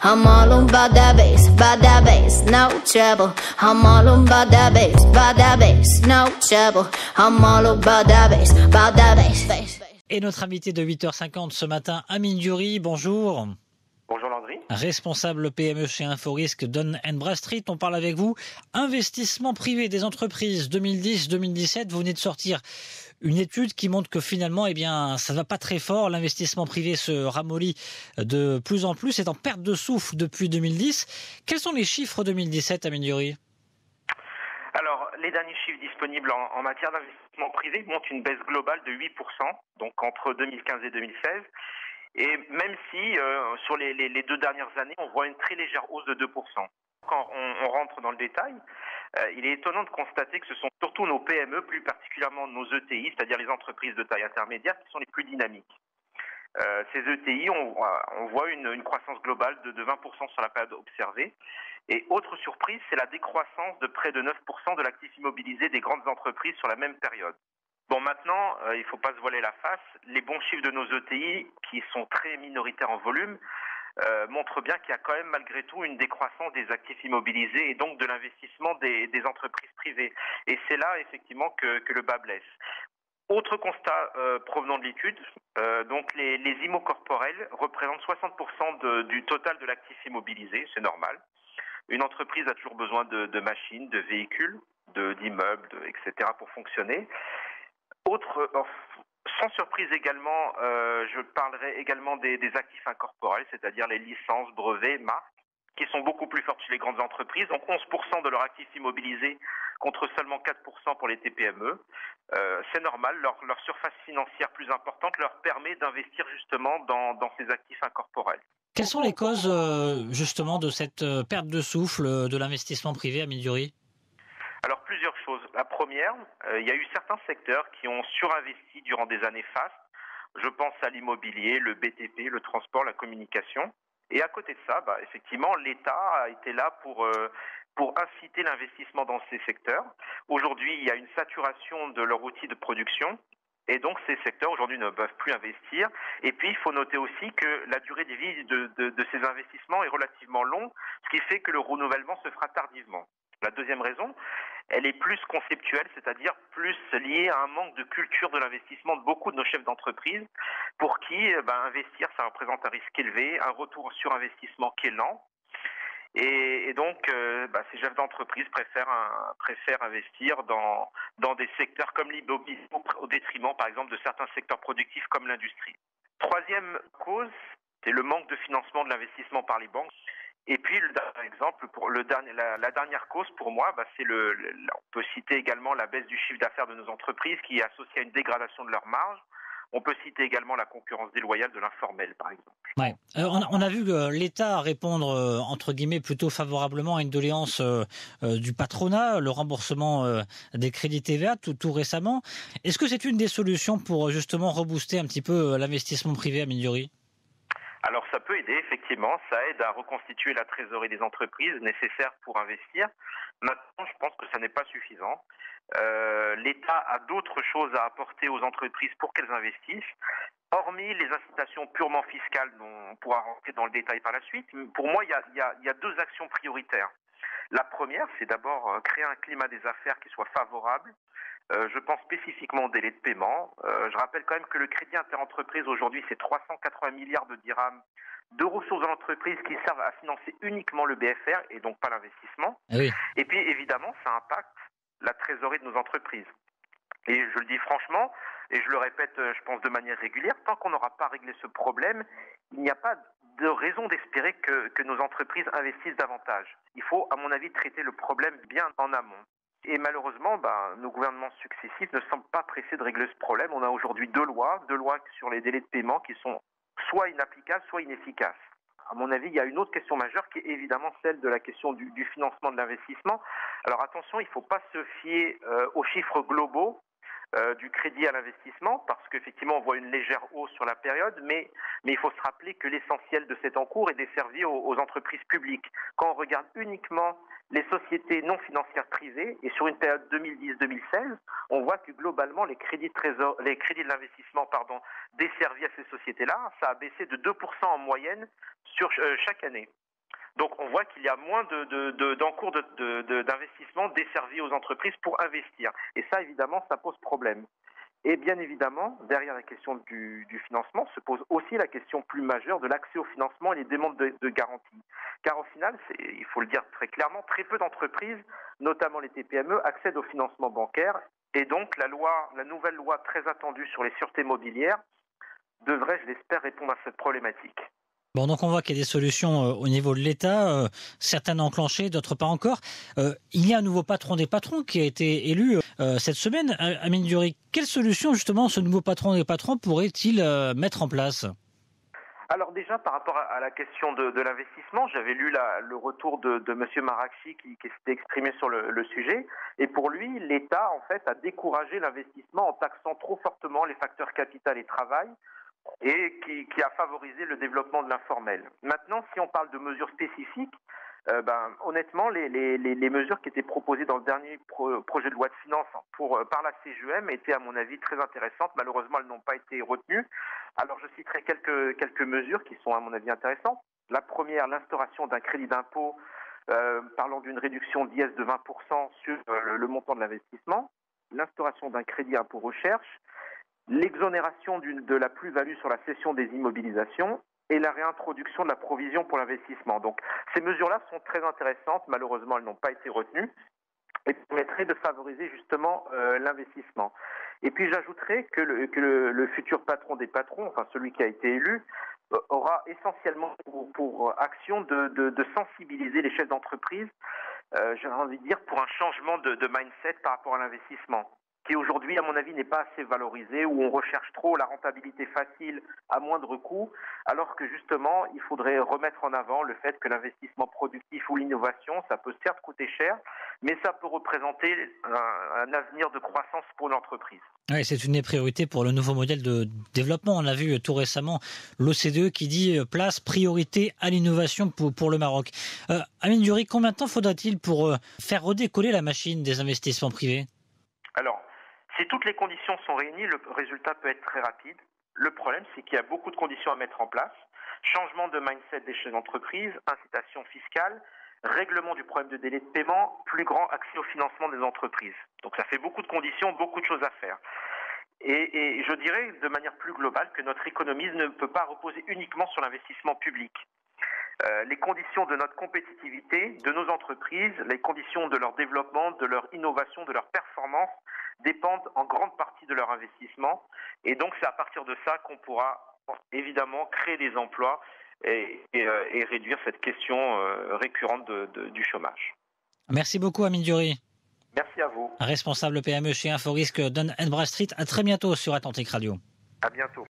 I'm all about that bass, no trouble. I'm all about that bass, no trouble. I'm all about that bass. Et notre invité de 8h50 ce matin, Amine Diouri, bonjour. Bonjour Landry. Responsable PME chez Inforisque Dun & Bradstreet, on parle avec vous. Investissement privé des entreprises 2010-2017, vous venez de sortir une étude qui montre que finalement, ça ne va pas très fort. L'investissement privé se ramollit de plus en plus, est en perte de souffle depuis 2010. Quels sont les chiffres 2017, Amine Diouri ? Alors, les derniers chiffres disponibles en matière d'investissement privé montrent une baisse globale de 8%, donc entre 2015 et 2016. Et même si, sur les 2 dernières années, on voit une très légère hausse de 2%. Quand on rentre dans le détail, il est étonnant de constater que ce sont surtout nos PME, plus particulièrement nos ETI, c'est-à-dire les entreprises de taille intermédiaire, qui sont les plus dynamiques. Ces ETI, on voit une croissance globale de 20% sur la période observée. Et autre surprise, c'est la décroissance de près de 9% de l'actif immobilisé des grandes entreprises sur la même période. Bon, maintenant, il ne faut pas se voiler la face. Les bons chiffres de nos ETI, qui sont très minoritaires en volume, montrent bien qu'il y a quand même malgré tout une décroissance des actifs immobilisés et donc de l'investissement des entreprises privées. Et c'est là, effectivement, que le bas blesse. Autre constat provenant de l'étude, donc les IMO corporels représentent 60% du total de l'actif immobilisé, c'est normal. Une entreprise a toujours besoin de machines, de véhicules, d'immeubles, etc. pour fonctionner. Sans surprise également, je parlerai également des actifs incorporels, c'est-à-dire les licences, brevets, marques, qui sont beaucoup plus fortes chez les grandes entreprises, donc 11% de leur actif immobilisé contre seulement 4% pour les TPME. C'est normal, leur surface financière plus importante leur permet d'investir justement dans ces actifs incorporels. Quelles sont les causes justement de cette perte de souffle de l'investissement privé, Amine Diouri ? Alors plusieurs choses. La première, il y a eu certains secteurs qui ont surinvesti durant des années fastes. Je pense à l'immobilier, le BTP, le transport, la communication. Et à côté de ça, effectivement, l'État a été là pour inciter l'investissement dans ces secteurs. Aujourd'hui, il y a une saturation de leur outil de production. Et donc, ces secteurs, aujourd'hui, ne peuvent plus investir. Et puis, il faut noter aussi que la durée de vie de ces investissements est relativement longue, ce qui fait que le renouvellement se fera tardivement. La deuxième raison, elle est plus conceptuelle, c'est-à-dire plus liée à un manque de culture de l'investissement de beaucoup de nos chefs d'entreprise, pour qui investir, ça représente un risque élevé, un retour sur investissement qui est lent. Et donc, ces chefs d'entreprise préfèrent investir dans des secteurs comme l'immobilier au détriment, par exemple, de certains secteurs productifs comme l'industrie. Troisième cause, c'est le manque de financement de l'investissement par les banques. Et puis, le dernier exemple, la dernière cause pour moi, on peut citer également la baisse du chiffre d'affaires de nos entreprises qui est associée à une dégradation de leurs marges. On peut citer également la concurrence déloyale de l'informel, par exemple. Ouais. On a vu l'État répondre, entre guillemets, plutôt favorablement à une doléance du patronat, le remboursement des crédits TVA tout récemment. Est-ce que c'est une des solutions pour justement rebooster un petit peu l'investissement privé, Amine Diouri ? Alors ça peut aider, effectivement, ça aide à reconstituer la trésorerie des entreprises nécessaire pour investir. Maintenant, je pense que ça n'est pas suffisant. L'État a d'autres choses à apporter aux entreprises pour qu'elles investissent. Hormis les incitations purement fiscales dont on pourra rentrer dans le détail par la suite, pour moi, il y a 2 actions prioritaires. La première, c'est d'abord créer un climat des affaires qui soit favorable. Je pense spécifiquement au délai de paiement. Je rappelle quand même que le crédit interentreprise aujourd'hui, c'est 380 milliards de dirhams de ressources de l'entreprise qui servent à financer uniquement le BFR et donc pas l'investissement. Oui. Et puis évidemment, ça impacte la trésorerie de nos entreprises. Et je le dis franchement, et je le répète, je pense de manière régulière, tant qu'on n'aura pas réglé ce problème, il n'y a pas de raison d'espérer que nos entreprises investissent davantage. Il faut, à mon avis, traiter le problème bien en amont. Et malheureusement, nos gouvernements successifs ne semblent pas pressés de régler ce problème. On a aujourd'hui deux lois sur les délais de paiement qui sont soit inapplicables, soit inefficaces. À mon avis, il y a une autre question majeure qui est évidemment celle de la question du financement de l'investissement. Alors attention, il ne faut pas se fier aux chiffres globaux du crédit à l'investissement, parce qu'effectivement on voit une légère hausse sur la période, mais il faut se rappeler que l'essentiel de cet encours est desservi aux entreprises publiques. Quand on regarde uniquement les sociétés non financières privées, et sur une période 2010-2016, on voit que globalement les crédits de l'investissement desservis à ces sociétés-là, ça a baissé de 2% en moyenne sur chaque année. Donc on voit qu'il y a moins d'encours d'investissement desservis aux entreprises pour investir. Et ça, évidemment, ça pose problème. Et bien évidemment, derrière la question du financement se pose aussi la question plus majeure de l'accès au financement et les demandes de garantie. Car au final, il faut le dire très clairement, très peu d'entreprises, notamment les TPME, accèdent au financement bancaire. Et donc la nouvelle loi très attendue sur les sûretés mobilières devrait, je l'espère, répondre à cette problématique. Bon, donc on voit qu'il y a des solutions au niveau de l'État, certaines enclenchées, d'autres pas encore. Il y a un nouveau patron des patrons qui a été élu cette semaine. Amine Duri, quelle solution justement ce nouveau patron des patrons pourrait-il mettre en place ? Alors déjà, par rapport à la question de l'investissement, j'avais lu le retour de M. Marrakchi qui s'était exprimé sur le sujet. Et pour lui, l'État, en fait, a découragé l'investissement en taxant trop fortement les facteurs capital et travail, et qui a favorisé le développement de l'informel. Maintenant, si on parle de mesures spécifiques, honnêtement, les mesures qui étaient proposées dans le dernier projet de loi de finances par la CGEM étaient, à mon avis, très intéressantes. Malheureusement, elles n'ont pas été retenues. Alors, je citerai quelques mesures qui sont, à mon avis, intéressantes. La première, l'instauration d'un crédit d'impôt parlant d'une réduction d'IS de 20% sur le montant de l'investissement. L'instauration d'un crédit impôt recherche. L'exonération de la plus-value sur la cession des immobilisations et la réintroduction de la provision pour l'investissement. Donc ces mesures-là sont très intéressantes, malheureusement elles n'ont pas été retenues et permettraient de favoriser justement l'investissement. Et puis j'ajouterais que le futur patron des patrons, enfin celui qui a été élu, aura essentiellement pour action de sensibiliser les chefs d'entreprise, j'ai envie de dire, pour un changement de mindset par rapport à l'investissement, qui aujourd'hui, à mon avis, n'est pas assez valorisé, où on recherche trop la rentabilité facile à moindre coût, alors que justement, il faudrait remettre en avant le fait que l'investissement productif ou l'innovation, ça peut certes coûter cher, mais ça peut représenter un avenir de croissance pour l'entreprise. Oui, c'est une des priorités pour le nouveau modèle de développement. On a vu tout récemment l'OCDE qui dit place priorité à l'innovation pour le Maroc. Amine Duri, combien de temps faudra-t-il pour faire redécoller la machine des investissements privés ? Alors, si toutes les conditions sont réunies, le résultat peut être très rapide. Le problème, c'est qu'il y a beaucoup de conditions à mettre en place. Changement de mindset des chefs d'entreprise, incitation fiscale, règlement du problème de délai de paiement, plus grand accès au financement des entreprises. Donc ça fait beaucoup de conditions, beaucoup de choses à faire. Et je dirais de manière plus globale que notre économie ne peut pas reposer uniquement sur l'investissement public. Les conditions de notre compétitivité, de nos entreprises, les conditions de leur développement, de leur innovation, de leur performance dépendent en grande partie de leur investissement. Et donc c'est à partir de ça qu'on pourra évidemment créer des emplois et réduire cette question récurrente du chômage. Merci beaucoup Amine Duri. Merci à vous. Responsable PME chez Inforisque Dun & Bradstreet. À très bientôt sur Atlantic Radio. À bientôt.